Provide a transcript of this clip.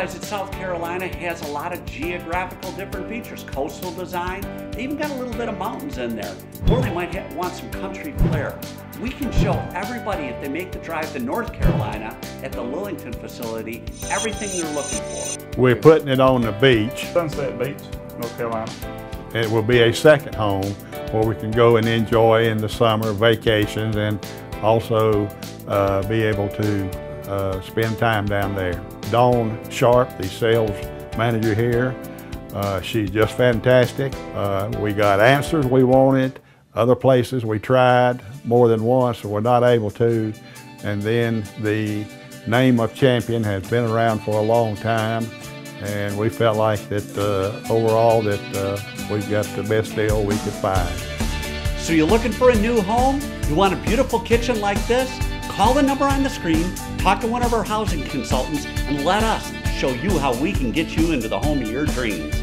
realize that South Carolina has a lot of geographical different features, coastal design. They even got a little bit of mountains in there. Or they might want some country flair. We can show everybody, if they make the drive to North Carolina at the Lillington facility, everything they're looking for. We're putting it on the beach. Sunset Beach, North Carolina. It will be a second home where we can go and enjoy in the summer vacations and also be able to spend time down there. Dawn Sharp, the sales manager here, she's just fantastic. We got answers we wanted. Other places we tried more than once, so we're not able to. And then the name of Champion has been around for a long time, and we felt like that overall that we've got the best deal we could find. So you're looking for a new home? You want a beautiful kitchen like this? Call the number on the screen, talk to one of our housing consultants, and let us show you how we can get you into the home of your dreams.